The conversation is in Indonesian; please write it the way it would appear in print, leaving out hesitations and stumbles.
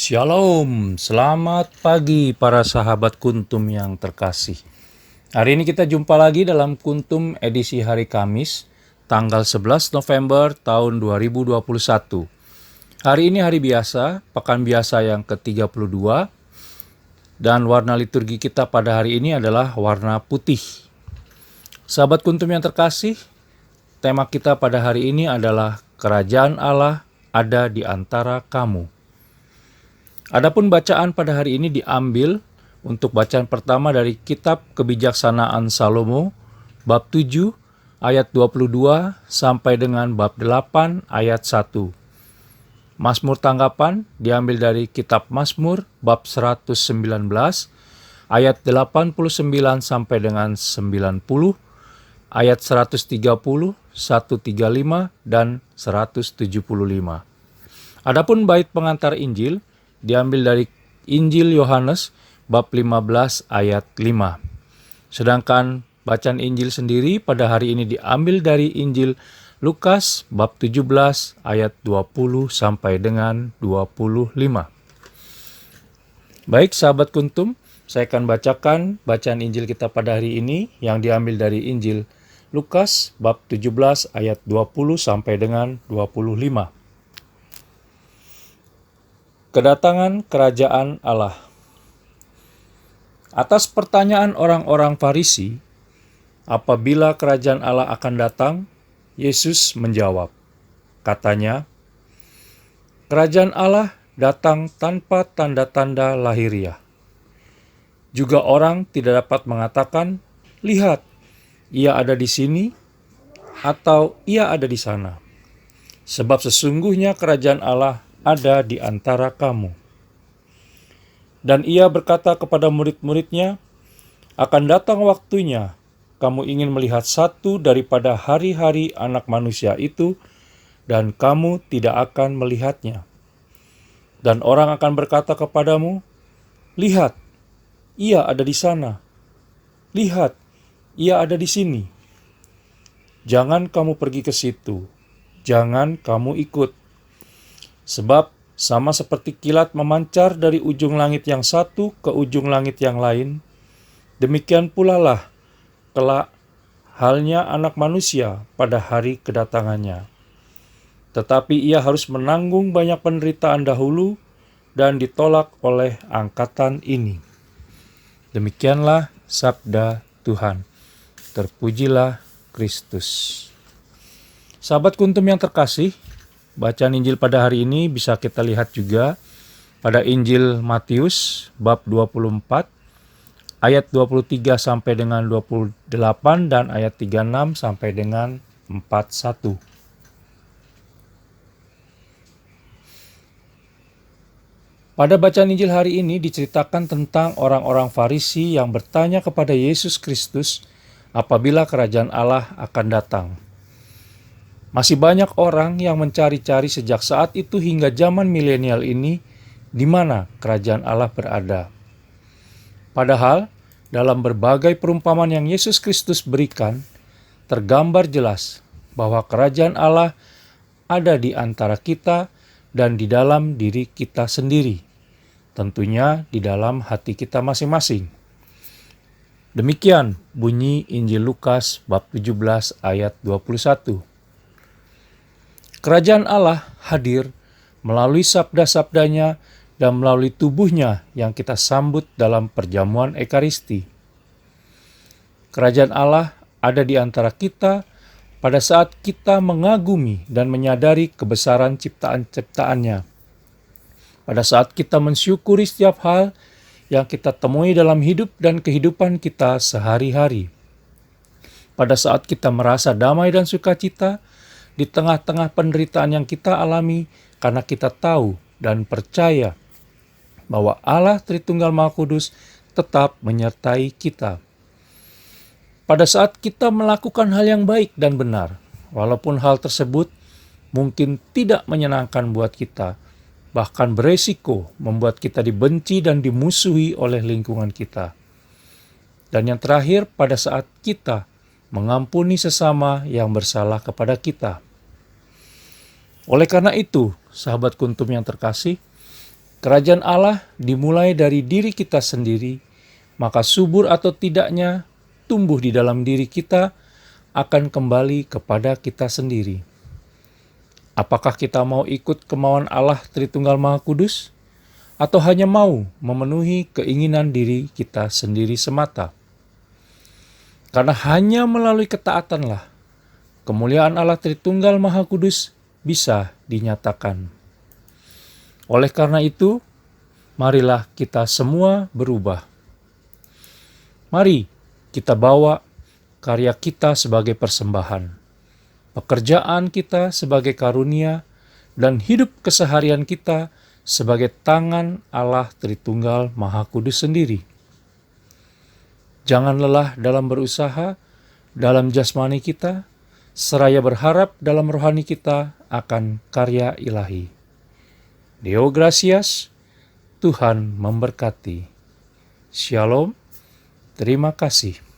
Shalom, selamat pagi para sahabat Kuntum yang terkasih. Hari ini kita jumpa lagi dalam Kuntum edisi hari Kamis, tanggal 11 November tahun 2021. Hari ini hari biasa, pekan biasa yang ke-32, dan warna liturgi kita pada hari ini adalah warna putih. Sahabat Kuntum yang terkasih, tema kita pada hari ini adalah Kerajaan Allah ada di antara kamu. Adapun bacaan pada hari ini diambil untuk bacaan pertama dari Kitab Kebijaksanaan Salomo, bab 7, ayat 22 sampai dengan bab 8, ayat 1. Mazmur tanggapan diambil dari Kitab Mazmur, bab 119, ayat 89 sampai dengan 90, ayat 130, 135, dan 175. Adapun bait pengantar Injil diambil dari Injil Yohanes bab 15 ayat 5. Sedangkan bacaan Injil sendiri pada hari ini diambil dari Injil Lukas bab 17 ayat 20 sampai dengan 25. Baik sahabat Kuntum, saya akan bacakan bacaan Injil kita pada hari ini yang diambil dari Injil Lukas bab 17 ayat 20 sampai dengan 25. Kedatangan Kerajaan Allah. Atas pertanyaan orang-orang Farisi, apabila Kerajaan Allah akan datang, Yesus menjawab. Katanya, Kerajaan Allah datang tanpa tanda-tanda lahiriah. Juga orang tidak dapat mengatakan, lihat, ia ada di sini, atau ia ada di sana. Sebab sesungguhnya Kerajaan Allah ada di antara kamu. Dan ia berkata kepada murid-muridnya, akan datang waktunya kamu ingin melihat satu daripada hari-hari Anak Manusia itu, dan kamu tidak akan melihatnya. Dan orang akan berkata kepadamu, lihat, ia ada di sana. Lihat, ia ada di sini. Jangan kamu pergi ke situ. Jangan kamu ikut. Sebab sama seperti kilat memancar dari ujung langit yang satu ke ujung langit yang lain, demikian pula lah kelak halnya Anak Manusia pada hari kedatangannya. Tetapi ia harus menanggung banyak penderitaan dahulu dan ditolak oleh angkatan ini. Demikianlah sabda Tuhan. Terpujilah Kristus. Sahabat Kuntum yang terkasih, bacaan Injil pada hari ini bisa kita lihat juga pada Injil Matius bab 24 ayat 23 sampai dengan 28 dan ayat 36 sampai dengan 41. Pada bacaan Injil hari ini diceritakan tentang orang-orang Farisi yang bertanya kepada Yesus Kristus apabila Kerajaan Allah akan datang. Masih banyak orang yang mencari-cari sejak saat itu hingga zaman milenial ini di mana Kerajaan Allah berada. Padahal dalam berbagai perumpamaan yang Yesus Kristus berikan, tergambar jelas bahwa Kerajaan Allah ada di antara kita dan di dalam diri kita sendiri. Tentunya di dalam hati kita masing-masing. Demikian bunyi Injil Lukas bab 17 ayat 21. Kerajaan Allah hadir melalui sabda-sabdanya dan melalui tubuhnya yang kita sambut dalam perjamuan Ekaristi. Kerajaan Allah ada di antara kita pada saat kita mengagumi dan menyadari kebesaran ciptaan-ciptaannya. Pada saat kita mensyukuri setiap hal yang kita temui dalam hidup dan kehidupan kita sehari-hari. Pada saat kita merasa damai dan sukacita di tengah-tengah penderitaan yang kita alami karena kita tahu dan percaya bahwa Allah Tritunggal Maha Kudus tetap menyertai kita. Pada saat kita melakukan hal yang baik dan benar, walaupun hal tersebut mungkin tidak menyenangkan buat kita, bahkan beresiko membuat kita dibenci dan dimusuhi oleh lingkungan kita. Dan yang terakhir, pada saat kita mengampuni sesama yang bersalah kepada kita. Oleh karena itu, sahabat Kuntum yang terkasih, kerajaan Allah dimulai dari diri kita sendiri, maka subur atau tidaknya tumbuh di dalam diri kita akan kembali kepada kita sendiri. Apakah kita mau ikut kemauan Allah Tritunggal Maha Kudus? Atau hanya mau memenuhi keinginan diri kita sendiri semata? Karena hanya melalui ketaatanlah kemuliaan Allah Tritunggal Maha Kudus bisa dinyatakan. Oleh karena itu, marilah kita semua berubah. Mari kita bawa karya kita sebagai persembahan, pekerjaan kita sebagai karunia, dan hidup keseharian kita sebagai tangan Allah Tritunggal Maha Kudus sendiri. Jangan lelah dalam berusaha, dalam jasmani kita, seraya berharap dalam rohani kita akan karya ilahi. Deo gratias, Tuhan memberkati. Shalom, terima kasih.